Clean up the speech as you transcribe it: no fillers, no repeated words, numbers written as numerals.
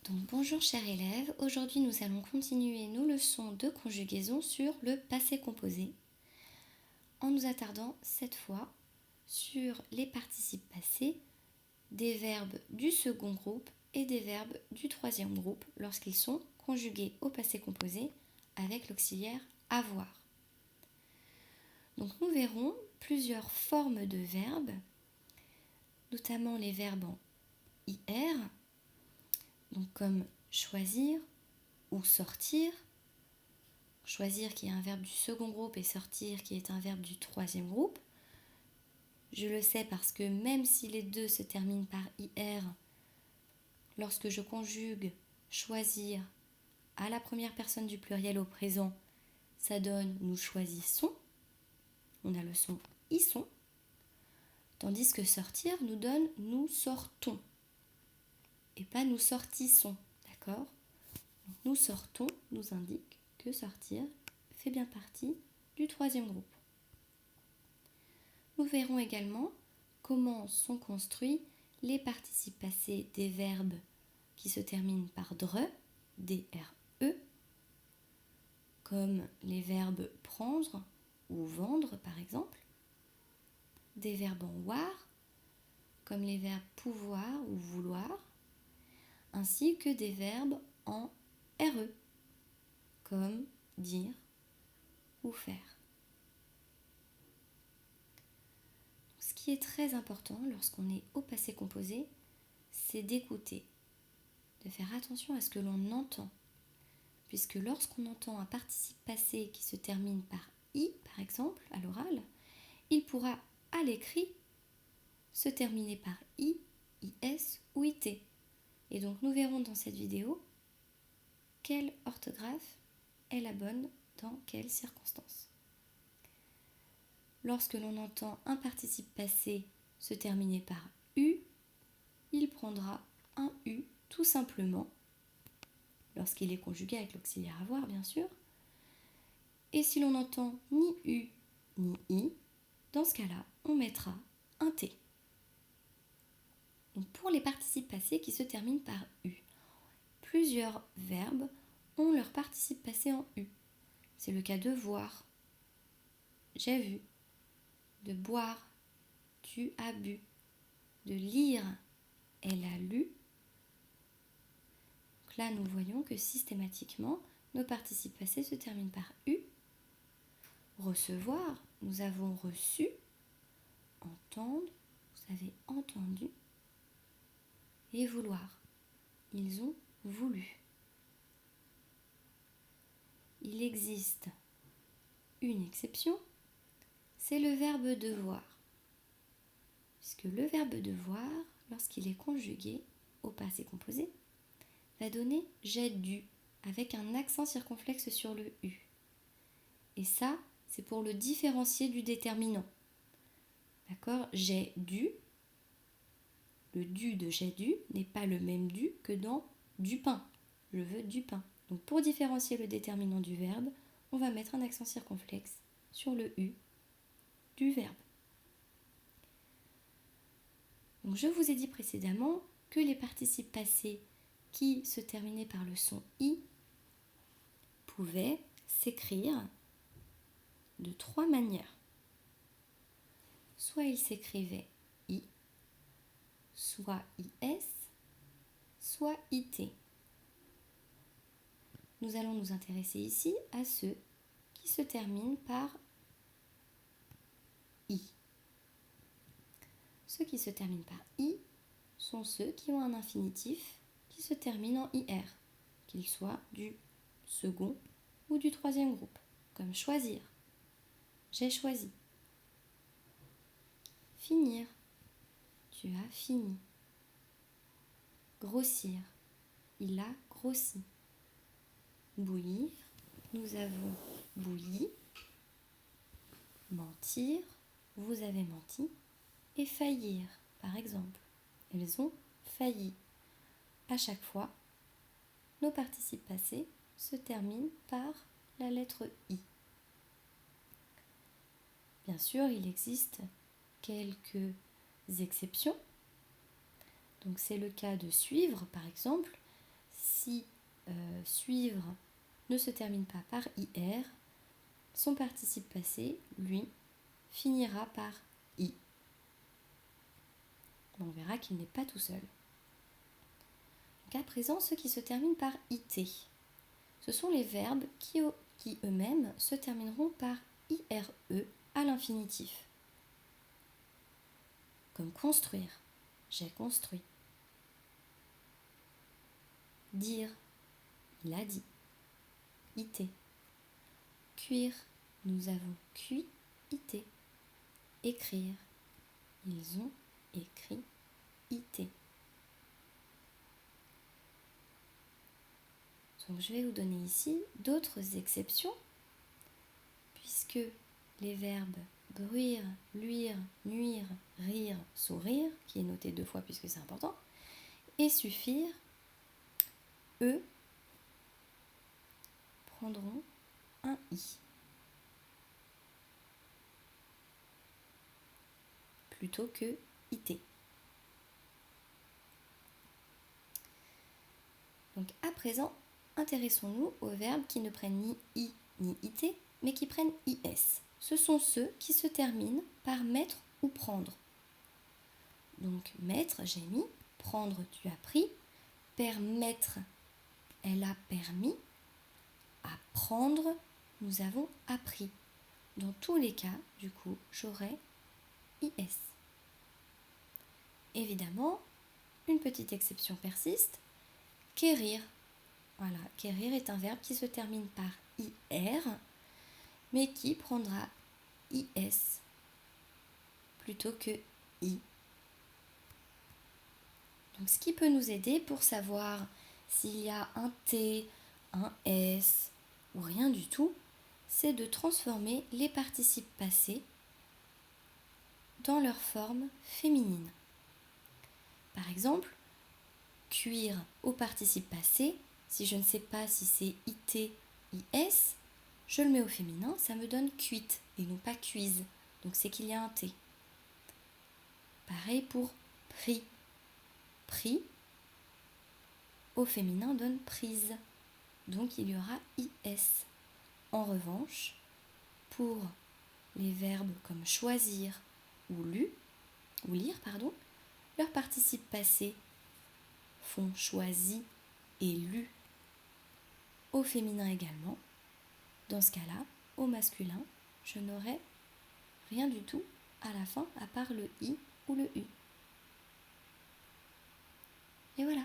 Donc bonjour chers élèves, aujourd'hui nous allons continuer nos leçons de conjugaison sur le passé composé en nous attardant cette fois sur les participes passés des verbes du second groupe et des verbes du troisième groupe lorsqu'ils sont conjugués au passé composé avec l'auxiliaire avoir. Donc nous verrons plusieurs formes de verbes, notamment les verbes en IR, donc comme choisir ou sortir. Choisir qui est un verbe du second groupe et sortir qui est un verbe du troisième groupe. Je le sais parce que même si les deux se terminent par IR, lorsque je conjugue choisir à la première personne du pluriel au présent, ça donne nous choisissons. On a le son ils sont. Tandis que sortir nous donne nous sortons. Et pas nous sortissons. D'accord ? Donc, nous sortons nous indique que sortir fait bien partie du troisième groupe. Nous verrons également comment sont construits les participes passés des verbes qui se terminent par dre, D-R-E, comme les verbes prendre ou vendre par exemple, des verbes en war, comme les verbes pouvoir ou vouloir, ainsi que des verbes en RE, comme dire ou faire. Ce qui est très important lorsqu'on est au passé composé, c'est d'écouter, de faire attention à ce que l'on entend. Puisque lorsqu'on entend un participe passé qui se termine par i, par exemple, à l'oral, il pourra à l'écrit se terminer par i, is ou it. Et donc nous verrons dans cette vidéo quelle orthographe est la bonne dans quelles circonstances. Lorsque l'on entend un participe passé se terminer par u, il prendra un u tout simplement, lorsqu'il est conjugué avec l'auxiliaire avoir bien sûr. Et si l'on n'entend ni u ni i, dans ce cas-là, on mettra un t. Donc pour les participes passés qui se terminent par u, plusieurs verbes ont leur participe passé en u. C'est le cas de voir, j'ai vu, de boire, tu as bu, de lire, elle a lu. Donc là, nous voyons que systématiquement, nos participes passés se terminent par u. Recevoir, nous avons reçu. Entendre, vous avez entendu. Et vouloir, ils ont voulu. Il existe une exception, c'est le verbe devoir. Puisque le verbe devoir, lorsqu'il est conjugué au passé composé, va donner j'ai dû avec un accent circonflexe sur le u. Et ça, c'est pour le différencier du déterminant. D'accord ? J'ai dû. Le dû de j'ai dû n'est pas le même dû que dans du pain. Je veux du pain. Donc pour différencier le déterminant du verbe, on va mettre un accent circonflexe sur le u du verbe. Donc je vous ai dit précédemment que les participes passés qui se terminaient par le son i pouvaient s'écrire de trois manières. Soit ils s'écrivaient i, soit is, soit it. Nous allons nous intéresser ici à ceux qui se terminent par i. Ceux qui se terminent par i sont ceux qui ont un infinitif qui se termine en ir, qu'il soit du second ou du troisième groupe, comme choisir, j'ai choisi. Finir, tu as fini. Grossir, il a grossi. Bouillir, nous avons bouilli. Mentir, vous avez menti. Et faillir, par exemple, elles ont failli. À chaque fois, nos participes passés se terminent par la lettre i. Bien sûr, il existe quelques exceptions. Donc c'est le cas de suivre, par exemple. si suivre ne se termine pas par IR, son participe passé, lui, finira par I. On verra qu'il n'est pas tout seul. Donc à présent, ceux qui se terminent par IT, ce sont les verbes qui eux-mêmes se termineront par IRE à l'infinitif. Comme construire, j'ai construit. Dire, il a dit. IT. Cuire, nous avons cuit, IT. Écrire, ils ont écrit, IT. Donc je vais vous donner ici d'autres exceptions, puisque les verbes bruire, luire, nuire, rire, sourire, qui est noté 2 fois puisque c'est important, et suffire, eux, prendront un I. Plutôt que IT. Donc à présent, intéressons-nous aux verbes qui ne prennent ni I ni IT, mais qui prennent IS. Ce sont ceux qui se terminent par mettre ou prendre. Donc mettre, j'ai mis, prendre, tu as pris, permettre, elle a permis, apprendre, nous avons appris. Dans tous les cas, du coup, j'aurai IS. Évidemment, une petite exception persiste, quérir. Voilà, quérir est un verbe qui se termine par IR, mais qui prendra IS plutôt que I. Donc ce qui peut nous aider pour savoir s'il y a un T, un S ou rien du tout, c'est de transformer les participes passés dans leur forme féminine. Par exemple, cuire au participe passé, si je ne sais pas si c'est IT, IS, je le mets au féminin, ça me donne cuite et non pas cuise. Donc c'est qu'il y a un T. Pareil pour pris. Pris au féminin donne prise. Donc il y aura IS. En revanche, pour les verbes comme choisir ou lire, leurs participes passés font choisi et lu au féminin également. Dans ce cas-là, au masculin, je n'aurai rien du tout à la fin à part le I ou le U. Et voilà.